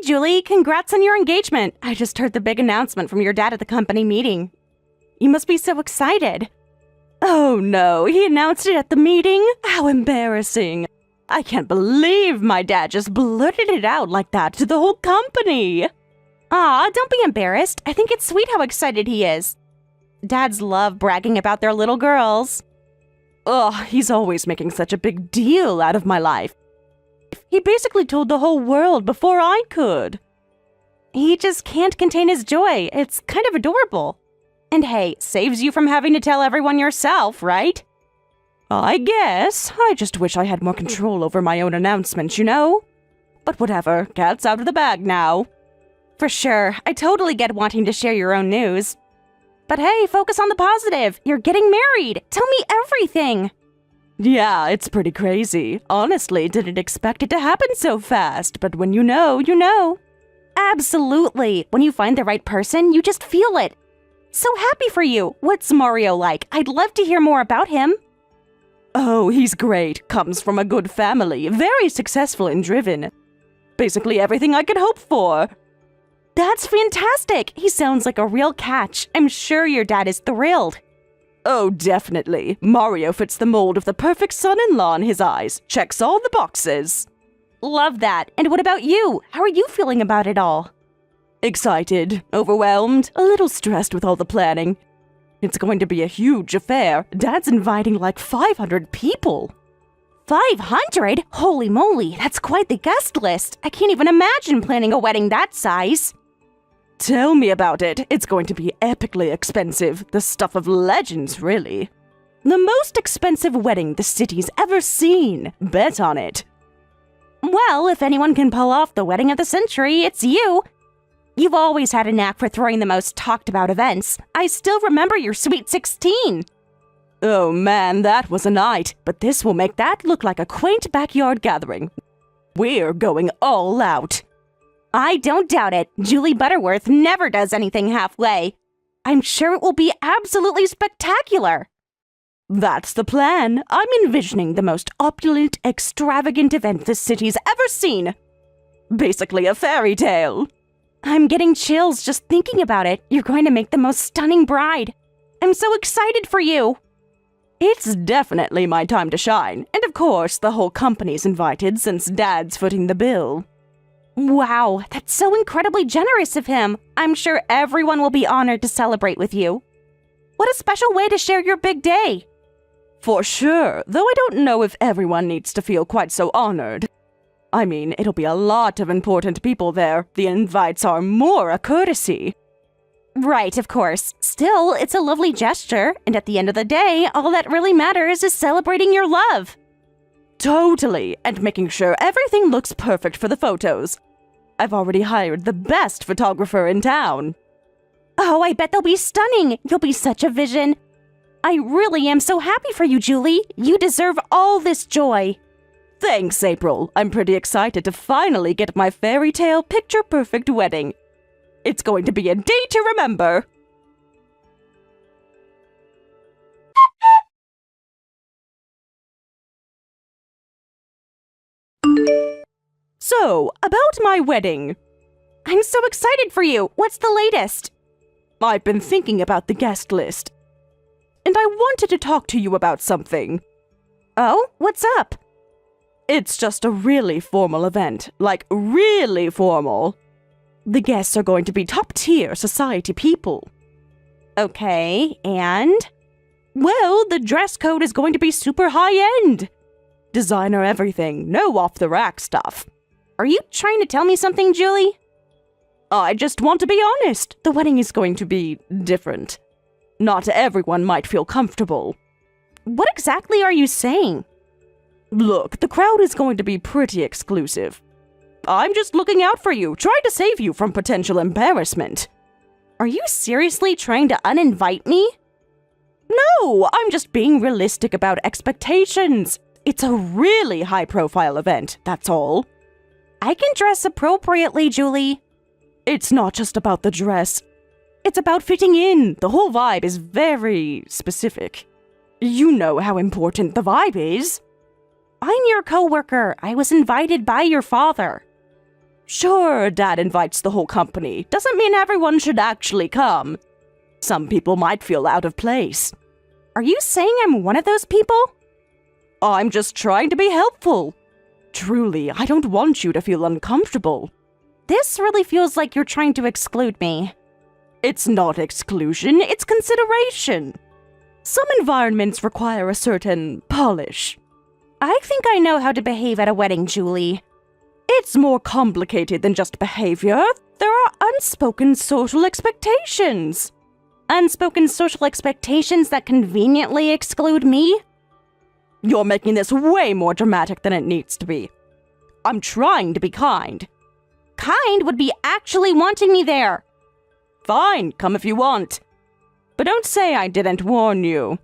Julie, congrats on your engagement. I just heard the big announcement from your dad at the company meeting. You must be so excited. Oh no, he announced it at the meeting? How embarrassing. I can't believe my dad just blurted it out like that to the whole company. Aw, don't be embarrassed. I think it's sweet how excited he is. Dads love bragging about their little girls. Ugh, he's always making such a big deal out of my life. He basically told the whole world before I could. He just can't contain his joy. It's kind of adorable. And hey, saves you from having to tell everyone yourself, right? I guess. I just wish I had more control over my own announcements, you know? But whatever, cat's out of the bag now. For sure, I totally get wanting to share your own news. But hey, focus on the positive. You're getting married. Tell me everything. Yeah, it's pretty crazy. Honestly, didn't expect it to happen so fast, but when you know, you know. Absolutely. When you find the right person, you just feel it. So happy for you. What's Mario like? I'd love to hear more about him. Oh, he's great. Comes from a good family. Very successful and driven. Basically everything I could hope for. That's fantastic. He sounds like a real catch. I'm sure your dad is thrilled. Oh, definitely. Mario fits the mold of the perfect son-in-law in his eyes. Checks all the boxes. Love that. And what about you? How are you feeling about it all? Excited, overwhelmed, a little stressed with all the planning. It's going to be a huge affair. Dad's inviting like 500 people. 500? Holy moly, that's quite the guest list. I can't even imagine planning a wedding that size. Tell me about it. It's going to be epically expensive. The stuff of legends, really. The most expensive wedding the city's ever seen. Bet on it. Well, if anyone can pull off the wedding of the century, it's you. You've always had a knack for throwing the most talked-about events. I still remember your Sweet 16. Oh man, that was a night. But this will make that look like a quaint backyard gathering. We're going all out. I don't doubt it. Julie Butterworth never does anything halfway. I'm sure it will be absolutely spectacular. That's the plan. I'm envisioning the most opulent, extravagant event the city's ever seen. Basically a fairy tale. I'm getting chills just thinking about it. You're going to make the most stunning bride. I'm so excited for you. It's definitely my time to shine. And of course, the whole company's invited since Dad's footing the bill. Wow, that's so incredibly generous of him. I'm sure everyone will be honored to celebrate with you. What a special way to share your big day. For sure, though I don't know if everyone needs to feel quite so honored. I mean, it'll be a lot of important people there. The invites are more a courtesy. Right, of course. Still, it's a lovely gesture, and at the end of the day, all that really matters is celebrating your love. Totally, and making sure everything looks perfect for the photos. I've already hired the best photographer in town. Oh, I bet they'll be stunning. You'll be such a vision. I really am so happy for you, Julie. You deserve all this joy. Thanks, April. I'm pretty excited to finally get my fairy tale picture-perfect wedding. It's going to be a day to remember. So, about my wedding. I'm so excited for you. What's the latest? I've been thinking about the guest list. And I wanted to talk to you about something. Oh, what's up? It's just a really formal event. Like, really formal. The guests are going to be top-tier society people. Okay, and? Well, the dress code is going to be super high-end. Designer everything, no off-the-rack stuff. Are you trying to tell me something, Julie? I just want to be honest. The wedding is going to be different. Not everyone might feel comfortable. What exactly are you saying? Look, the crowd is going to be pretty exclusive. I'm just looking out for you, trying to save you from potential embarrassment. Are you seriously trying to uninvite me? No, I'm just being realistic about expectations. It's a really high-profile event, that's all. I can dress appropriately, Julie. It's not just about the dress. It's about fitting in. The whole vibe is very specific. You know how important the vibe is. I'm your coworker. I was invited by your father. Sure, Dad invites the whole company. Doesn't mean everyone should actually come. Some people might feel out of place. Are you saying I'm one of those people? I'm just trying to be helpful. Truly, I don't want you to feel uncomfortable. This really feels like you're trying to exclude me. It's not exclusion, it's consideration. Some environments require a certain polish. I think I know how to behave at a wedding, Julie. It's more complicated than just behavior. There are unspoken social expectations. Unspoken social expectations that conveniently exclude me? You're making this way more dramatic than it needs to be. I'm trying to be kind. Kind would be actually wanting me there. Fine, come if you want. But don't say I didn't warn you.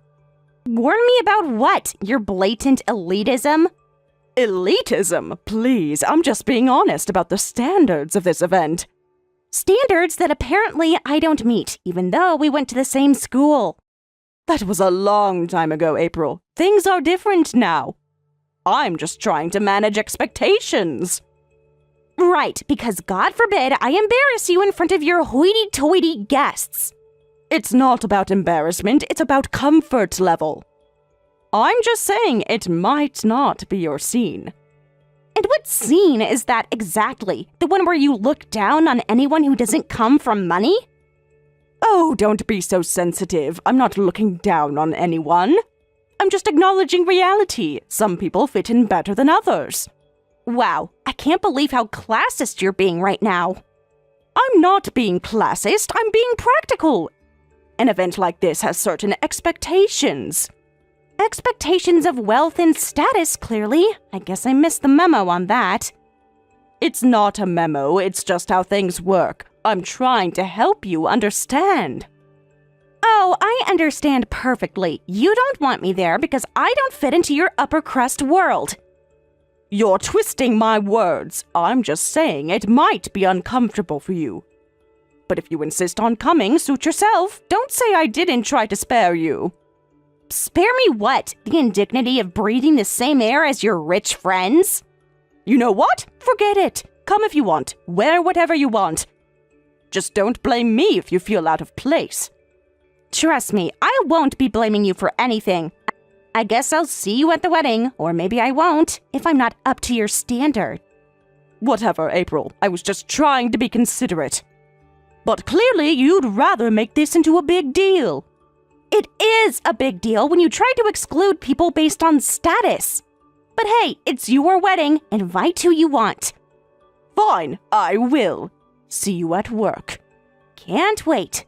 Warn me about what? Your blatant elitism? Elitism? Please, I'm just being honest about the standards of this event. Standards that apparently I don't meet, even though we went to the same school. That was a long time ago, April. Things are different now. I'm just trying to manage expectations. Right, because God forbid I embarrass you in front of your hoity-toity guests. It's not about embarrassment, it's about comfort level. I'm just saying it might not be your scene. And what scene is that exactly? The one where you look down on anyone who doesn't come from money? Oh, don't be so sensitive. I'm not looking down on anyone. I'm just acknowledging reality. Some people fit in better than others. Wow, I can't believe how classist you're being right now. I'm not being classist, I'm being practical. An event like this has certain expectations. Expectations of wealth and status, clearly. I guess I missed the memo on that. It's not a memo, it's just how things work. I'm trying to help you understand. Oh, I understand perfectly. You don't want me there because I don't fit into your upper crust world. You're twisting my words. I'm just saying it might be uncomfortable for you. But if you insist on coming, suit yourself. Don't say I didn't try to spare you. Spare me what? The indignity of breathing the same air as your rich friends? You know what? Forget it. Come if you want. Wear whatever you want. Just don't blame me if you feel out of place. Trust me, I won't be blaming you for anything. I guess I'll see you at the wedding, or maybe I won't, if I'm not up to your standard. Whatever, April. I was just trying to be considerate. But clearly you'd rather make this into a big deal. It is a big deal when you try to exclude people based on status. But hey, it's your wedding. Invite who you want. Fine, I will. See you at work. Can't wait.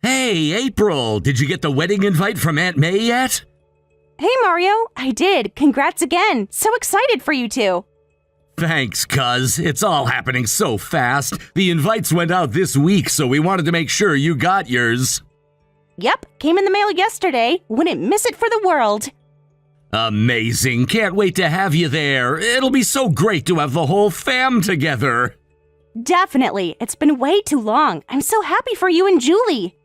Hey, April, did you get the wedding invite from Aunt May yet? Hey, Mario. I did. Congrats again. So excited for you two. Thanks, cuz. It's all happening so fast. The invites went out this week, so we wanted to make sure you got yours. Yep, came in the mail yesterday. Wouldn't miss it for the world. Amazing. Can't wait to have you there. It'll be so great to have the whole fam together. Definitely. It's been way too long. I'm so happy for you and Julie.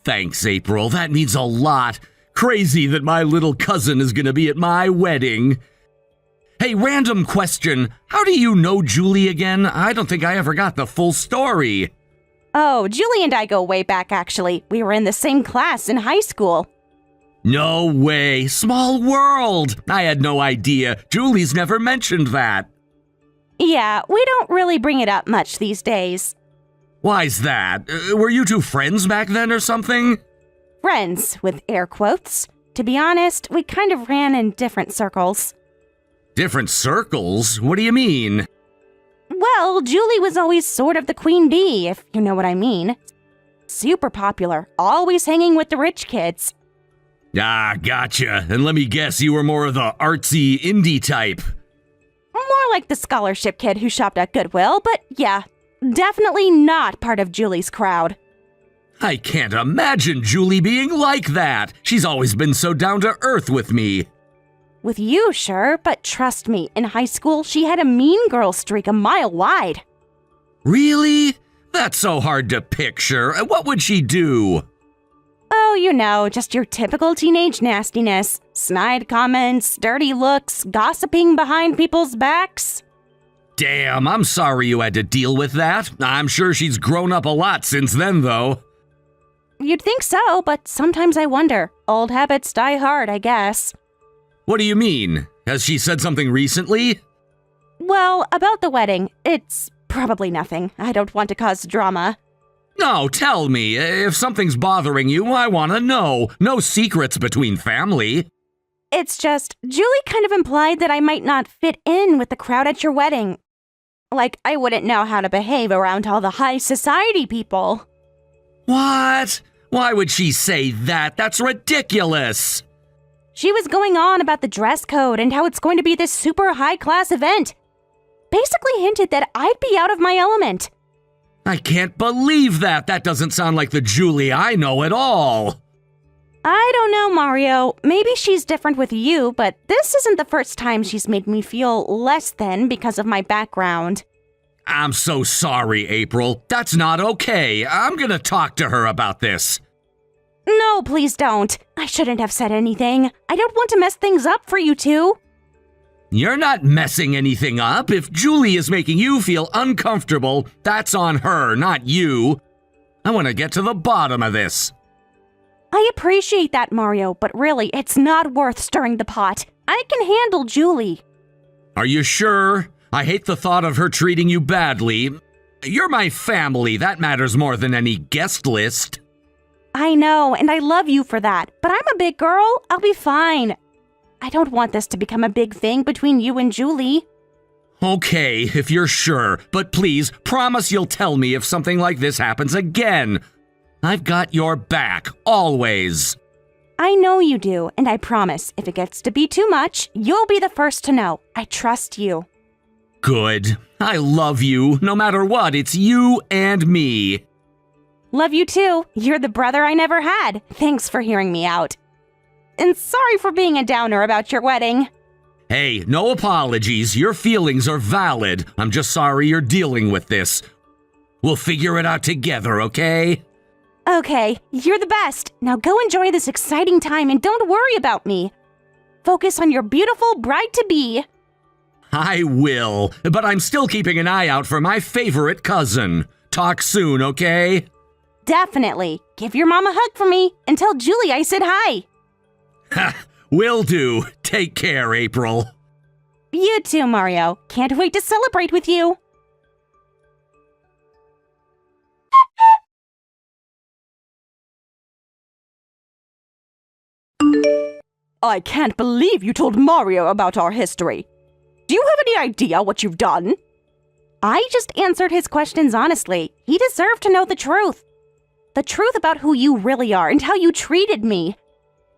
Thanks, April. That means a lot. Crazy that my little cousin is gonna be at my wedding. Hey, random question. How do you know Julie again? I don't think I ever got the full story. Oh, Julie and I go way back, actually. We were in the same class in high school. No way. Small world. I had no idea. Julie's never mentioned that. Yeah, we don't really bring it up much these days. Why's that? Were you two friends back then or something? Friends, with air quotes. To be honest, we kind of ran in different circles. Different circles? What do you mean? Well, Julie was always sort of the queen bee, if you know what I mean. Super popular, always hanging with the rich kids. Ah, gotcha. And let me guess, you were more of the artsy indie type. More like the scholarship kid who shopped at Goodwill, but yeah, definitely not part of Julie's crowd. I can't imagine Julie being like that. She's always been so down to earth with me. With you, sure, but trust me, in high school, she had a mean girl streak a mile wide. Really? That's so hard to picture. What would she do? Oh, you know, just your typical teenage nastiness. Snide comments, dirty looks, gossiping behind people's backs. Damn, I'm sorry you had to deal with that. I'm sure she's grown up a lot since then, though. You'd think so, but sometimes I wonder. Old habits die hard, I guess. What do you mean? Has she said something recently? Well, about the wedding, it's probably nothing. I don't want to cause drama. No, tell me. If something's bothering you, I want to know. No secrets between family. It's just, Julie kind of implied that I might not fit in with the crowd at your wedding. Like, I wouldn't know how to behave around all the high society people. What? Why would she say that? That's ridiculous. She was going on about the dress code and how it's going to be this super high-class event. Basically hinted that I'd be out of my element. I can't believe that. That doesn't sound like the Julie I know at all. I don't know, Mario. Maybe she's different with you, but this isn't the first time she's made me feel less than because of my background. I'm so sorry, April. That's not okay. I'm gonna talk to her about this. No, please don't. I shouldn't have said anything. I don't want to mess things up for you two. You're not messing anything up. If Julie is making you feel uncomfortable, that's on her, not you. I want to get to the bottom of this. I appreciate that, Mario, but really, it's not worth stirring the pot. I can handle Julie. Are you sure? I hate the thought of her treating you badly. You're my family. That matters more than any guest list. I know, and I love you for that, but I'm a big girl. I'll be fine. I don't want this to become a big thing between you and Julie. Okay, if you're sure, but please promise you'll tell me if something like this happens again. I've got your back, always. I know you do, and I promise if it gets to be too much, you'll be the first to know. I trust you. Good. I love you. No matter what, it's you and me. Love you too. You're the brother I never had. Thanks for hearing me out. And sorry for being a downer about your wedding. Hey, no apologies. Your feelings are valid. I'm just sorry you're dealing with this. We'll figure it out together, okay? Okay, you're the best. Now go enjoy this exciting time and don't worry about me. Focus on your beautiful bride-to-be. I will, but I'm still keeping an eye out for my favorite cousin. Talk soon, okay? Definitely. Give your mom a hug for me and tell Julie I said hi. Ha! Will do. Take care, April. You too, Mario. Can't wait to celebrate with you. I can't believe you told Mario about our history. Do you have any idea what you've done? I just answered his questions honestly. He deserved to know the truth. The truth about who you really are and how you treated me.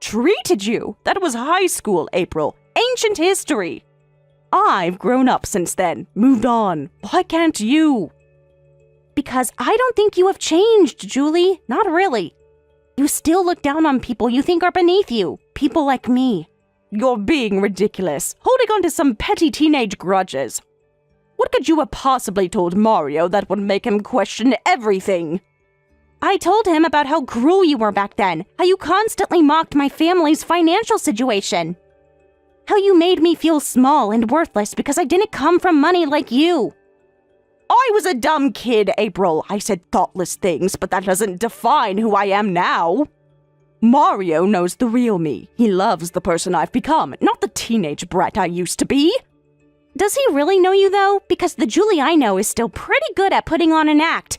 Treated you? That was high school, April. Ancient history. I've grown up since then. Moved on. Why can't you? Because I don't think you have changed, Julie. Not really. You still look down on people you think are beneath you. People like me. You're being ridiculous. Holding on to some petty teenage grudges. What could you have possibly told Mario that would make him question everything? I told him about how cruel you were back then, how you constantly mocked my family's financial situation, how you made me feel small and worthless because I didn't come from money like you. I was a dumb kid, April. I said thoughtless things, but that doesn't define who I am now. Mario knows the real me. He loves the person I've become, not the teenage brat I used to be. Does he really know you, though? Because the Julie I know is still pretty good at putting on an act.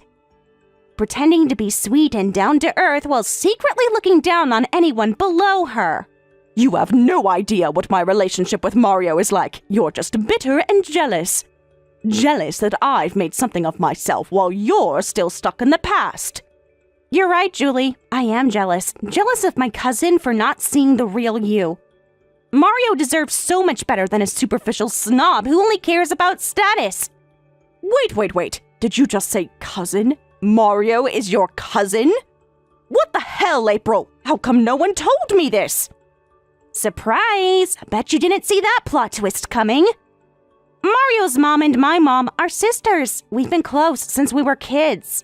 Pretending to be sweet and down to earth while secretly looking down on anyone below her. You have no idea what my relationship with Mario is like. You're just bitter and jealous. Jealous that I've made something of myself while you're still stuck in the past. You're right, Julie. I am jealous. Jealous of my cousin for not seeing the real you. Mario deserves so much better than a superficial snob who only cares about status. Wait. Did you just say cousin? Mario is your cousin? What the hell, April? How come no one told me this? Surprise! Bet you didn't see that plot twist coming. Mario's mom and my mom are sisters. We've been close since we were kids.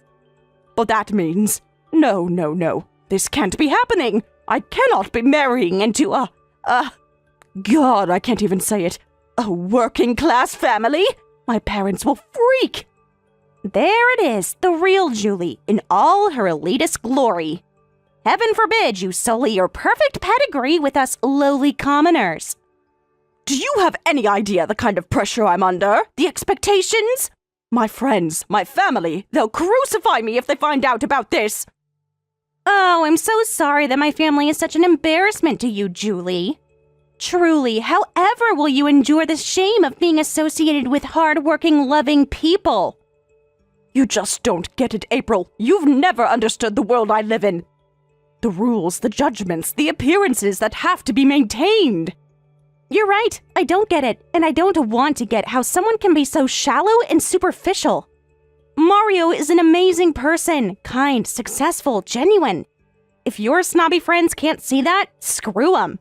But that means... No. This can't be happening. I cannot be marrying into God, I can't even say it. A working class family? My parents will freak. There it is, the real Julie, in all her elitist glory. Heaven forbid you sully your perfect pedigree with us lowly commoners. Do you have any idea the kind of pressure I'm under? The expectations? My friends, my family, they'll crucify me if they find out about this. Oh, I'm so sorry that my family is such an embarrassment to you, Julie. Truly, however will you endure the shame of being associated with hard-working, loving people? You just don't get it, April. You've never understood the world I live in. The rules, the judgments, the appearances that have to be maintained. You're right, I don't get it, and I don't want to get how someone can be so shallow and superficial. Mario is an amazing person, kind, successful, genuine. If your snobby friends can't see that, screw them.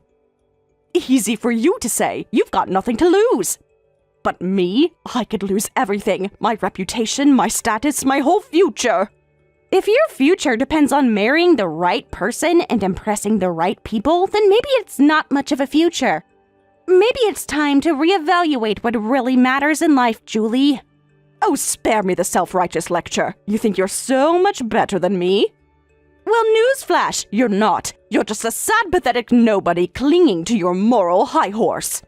Easy for you to say, you've got nothing to lose. But me, I could lose everything, my reputation, my status, my whole future. If your future depends on marrying the right person and impressing the right people, then maybe it's not much of a future. Maybe it's time to reevaluate what really matters in life, Julie. Oh, spare me the self-righteous lecture. You think you're so much better than me? Well, newsflash, you're not. You're just a sad, pathetic nobody clinging to your moral high horse.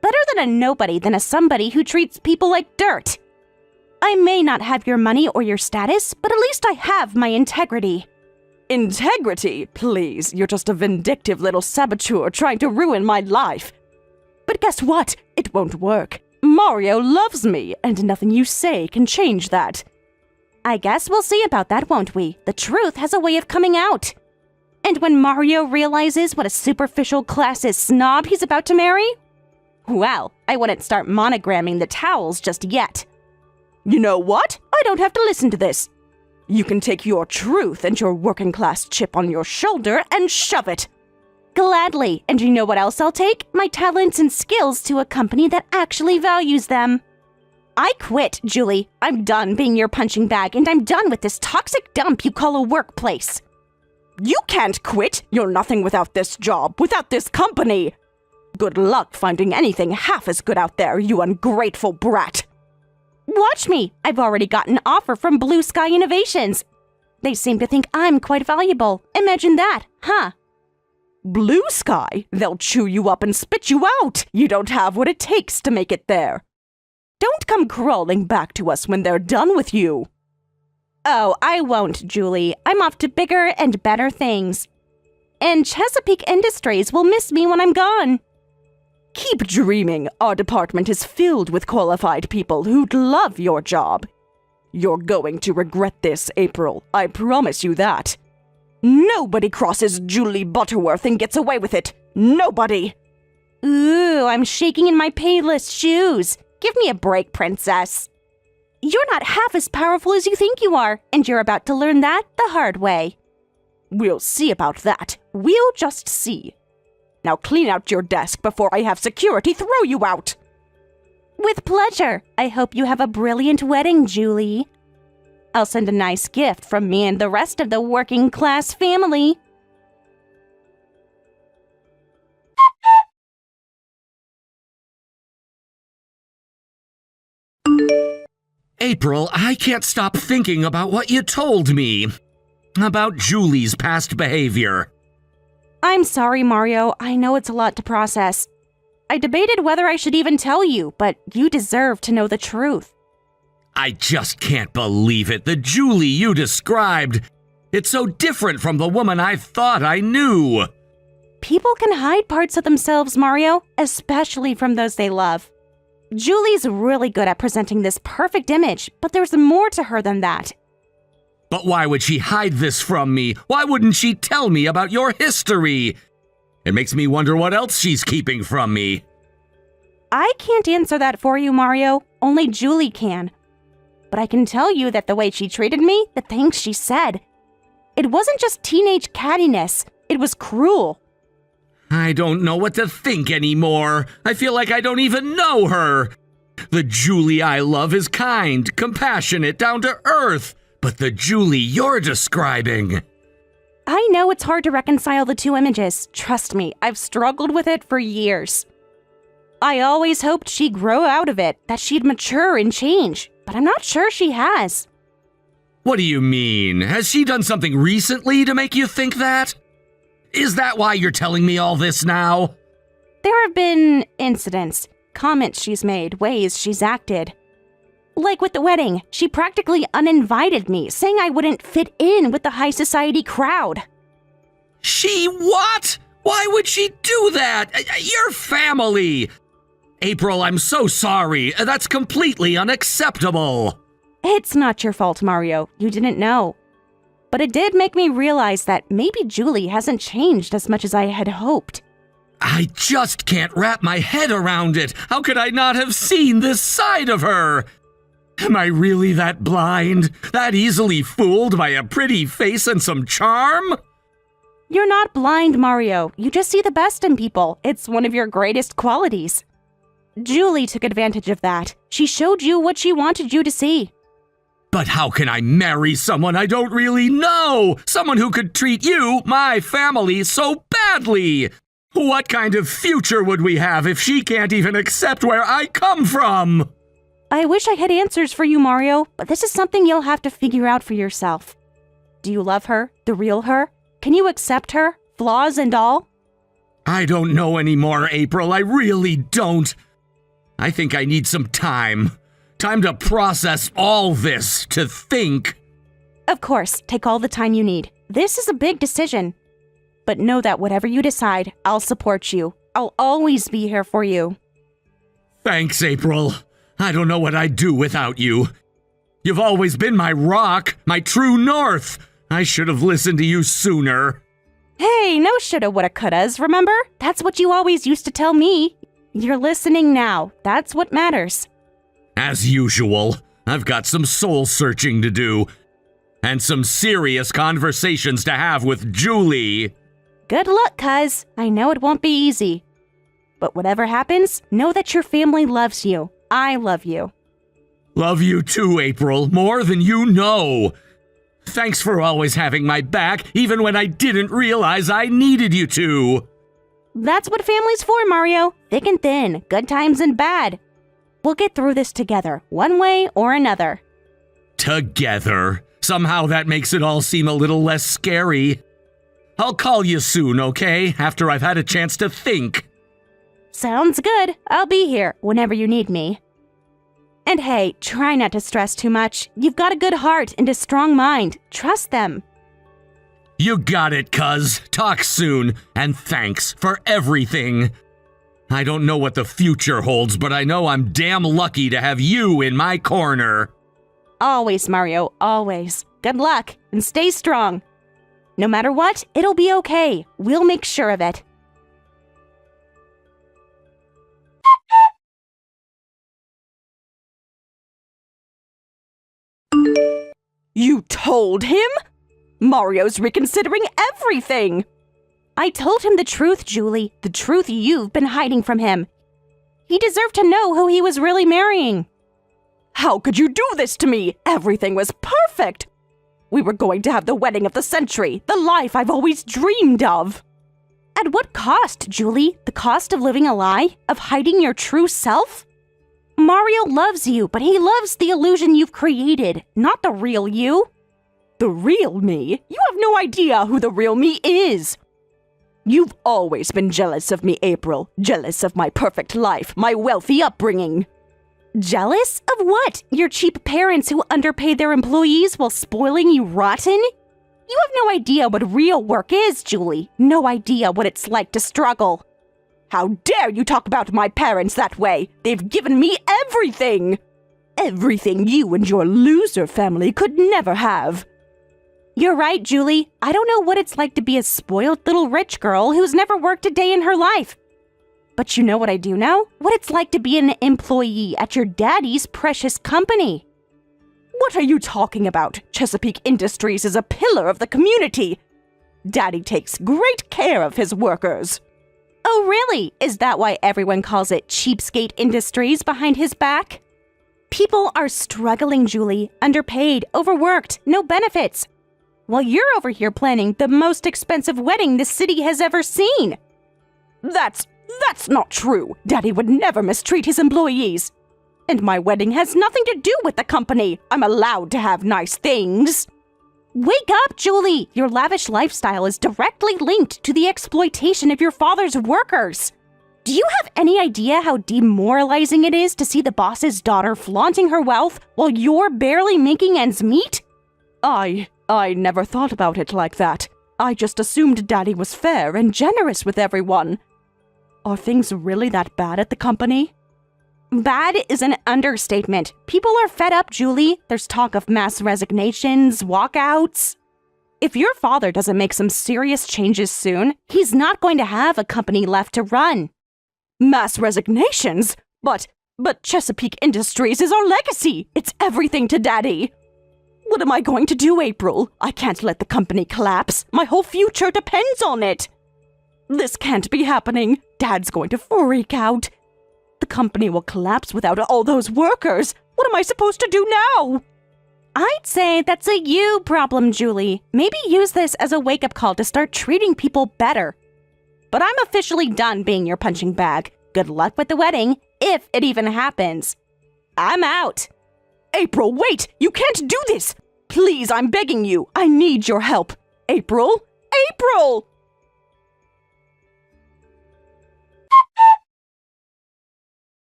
Better than a nobody than a somebody who treats people like dirt. I may not have your money or your status, but at least I have my integrity. Integrity? Please, you're just a vindictive little saboteur trying to ruin my life. But guess what? It won't work. Mario loves me, and nothing you say can change that. I guess we'll see about that, won't we? The truth has a way of coming out. And when Mario realizes what a superficial classist snob he's about to marry, well, I wouldn't start monogramming the towels just yet. You know what? I don't have to listen to this. You can take your truth and your working class chip on your shoulder and shove it. Gladly. And you know what else I'll take? My talents and skills to a company that actually values them. I quit, Julie. I'm done being your punching bag, and I'm done with this toxic dump you call a workplace. You can't quit. You're nothing without this job, without this company. Good luck finding anything half as good out there, you ungrateful brat. Watch me. I've already got an offer from Blue Sky Innovations. They seem to think I'm quite valuable. Imagine that, huh? Blue Sky? They'll chew you up and spit you out. You don't have what it takes to make it there. Don't come crawling back to us when they're done with you. Oh, I won't, Julie. I'm off to bigger and better things. And Chesapeake Industries will miss me when I'm gone. Keep dreaming. Our department is filled with qualified people who'd love your job. You're going to regret this, April. I promise you that. Nobody crosses Julie Butterworth and gets away with it. Nobody. Ooh, I'm shaking in my payless shoes. Give me a break, princess. You're not half as powerful as you think you are, and you're about to learn that the hard way. We'll see about that. We'll just see. Now clean out your desk before I have security throw you out. With pleasure. I hope you have a brilliant wedding, Julie. I'll send a nice gift from me and the rest of the working class family. April, I can't stop thinking about what you told me. About Julie's past behavior. I'm sorry, Mario. I know it's a lot to process. I debated whether I should even tell you, but you deserve to know the truth. I just can't believe it. The Julie you described. It's so different from the woman I thought I knew. People can hide parts of themselves, Mario, especially from those they love. Julie's really good at presenting this perfect image, but there's more to her than that. But why would she hide this from me? Why wouldn't she tell me about your history? It makes me wonder what else she's keeping from me. I can't answer that for you, Mario. Only Julie can. But I can tell you that the way she treated me, the things she said, it wasn't just teenage cattiness. It was cruel. I don't know what to think anymore. I feel like I don't even know her. The Julie I love is kind, compassionate, down to earth. But the Julie you're describing... I know it's hard to reconcile the two images. Trust me, I've struggled with it for years. I always hoped she'd grow out of it, that she'd mature and change, but I'm not sure she has. What do you mean? Has she done something recently to make you think that? Is that why you're telling me all this now? There have been incidents, comments she's made, ways she's acted. Like with the wedding, she practically uninvited me, saying I wouldn't fit in with the high society crowd. She what? Why would she do that? You're family. April, I'm so sorry. That's completely unacceptable. It's not your fault, Mario. You didn't know. But it did make me realize that maybe Julie hasn't changed as much as I had hoped. I just can't wrap my head around it. How could I not have seen this side of her? Am I really that blind? That easily fooled by a pretty face and some charm? You're not blind, Mario. You just see the best in people. It's one of your greatest qualities. Julie took advantage of that. She showed you what she wanted you to see. But how can I marry someone I don't really know? Someone who could treat you, my family, so badly? What kind of future would we have if she can't even accept where I come from? I wish I had answers for you, Mario, but this is something you'll have to figure out for yourself. Do you love her? The real her? Can you accept her? Flaws and all? I don't know anymore, April. I really don't. I think I need some time. Time to process all this, to think. Of course, take all the time you need. This is a big decision. But know that whatever you decide, I'll support you. I'll always be here for you. Thanks, April. I don't know what I'd do without you. You've always been my rock, my true north. I should have listened to you sooner. Hey, no shoulda, woulda, couldas, remember? That's what you always used to tell me. You're listening now. That's what matters. As usual, I've got some soul searching to do. And some serious conversations to have with Julie. Good luck, cuz. I know it won't be easy. But whatever happens, know that your family loves you. I love you. Love you too, April, more than you know. Thanks for always having my back, even when I didn't realize I needed you to. That's what family's for, Mario. Thick and thin, good times and bad. We'll get through this together, one way or another. Together? Somehow that makes it all seem a little less scary. I'll call you soon, okay? After I've had a chance to think. Sounds good. I'll be here whenever you need me. And hey, try not to stress too much. You've got a good heart and a strong mind. Trust them. You got it, cuz. Talk soon, and thanks for everything. I don't know what the future holds, but I know I'm damn lucky to have you in my corner. Always, Mario, always. Good luck, and stay strong. No matter what, it'll be okay. We'll make sure of it. You told him? Mario's reconsidering everything. I told him the truth, Julie. The truth you've been hiding from him. He deserved to know who he was really marrying. How could you do this to me? Everything was perfect. We were going to have the wedding of the century, the life I've always dreamed of. At what cost, Julie? The cost of living a lie? Of hiding your true self? Mario loves you, but he loves the illusion you've created, not the real you. The real me? You have no idea who the real me is. You've always been jealous of me, April. Jealous of my perfect life, my wealthy upbringing. Jealous of what? Your cheap parents who underpay their employees while spoiling you rotten? You have no idea what real work is, Julie. No idea what it's like to struggle. How dare you talk about my parents that way? They've given me everything. Everything you and your loser family could never have. You're right, Julie. I don't know what it's like to be a spoiled little rich girl who's never worked a day in her life. But you know what I do know? What it's like to be an employee at your daddy's precious company. What are you talking about? Chesapeake Industries is a pillar of the community. Daddy takes great care of his workers. Oh, really? Is that why everyone calls it Cheapskate Industries behind his back? People are struggling, Julie. Underpaid, overworked, no benefits. while you're over here planning the most expensive wedding this city has ever seen. That's not true. Daddy would never mistreat his employees. And my wedding has nothing to do with the company. I'm allowed to have nice things. Wake up, Julie! Your lavish lifestyle is directly linked to the exploitation of your father's workers. Do you have any idea how demoralizing it is to see the boss's daughter flaunting her wealth while you're barely making ends meet? I never thought about it like that. I just assumed Daddy was fair and generous with everyone. Are things really that bad at the company? Bad is an understatement. People are fed up, Julie. There's talk of mass resignations, walkouts. If your father doesn't make some serious changes soon, he's not going to have a company left to run. Mass resignations? But Chesapeake Industries is our legacy. It's everything to Daddy. What am I going to do, April? I can't let the company collapse. My whole future depends on it. This can't be happening. Dad's going to freak out. The company will collapse without all those workers. What am I supposed to do now? I'd say that's a you problem, Julie. Maybe use this as a wake-up call to start treating people better. But I'm officially done being your punching bag. Good luck with the wedding, if it even happens. I'm out. April, wait! You can't do this! Please, I'm begging you. I need your help. April? April!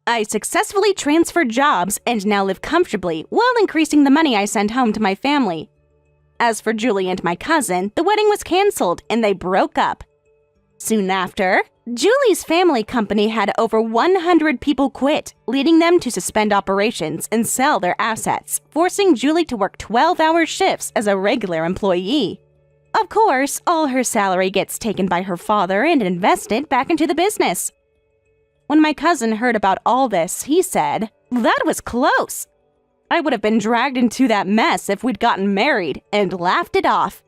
I successfully transferred jobs and now live comfortably while increasing the money I send home to my family. As for Julie and my cousin, the wedding was canceled and they broke up. Soon after, Julie's family company had over 100 people quit, leading them to suspend operations and sell their assets, forcing Julie to work 12-hour shifts as a regular employee. Of course, all her salary gets taken by her father and invested back into the business. When my cousin heard about all this, he said, "That was close. I would have been dragged into that mess if we'd gotten married," and laughed it off.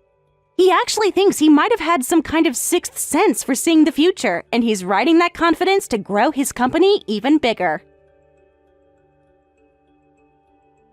He actually thinks he might have had some kind of sixth sense for seeing the future, and he's riding that confidence to grow his company even bigger.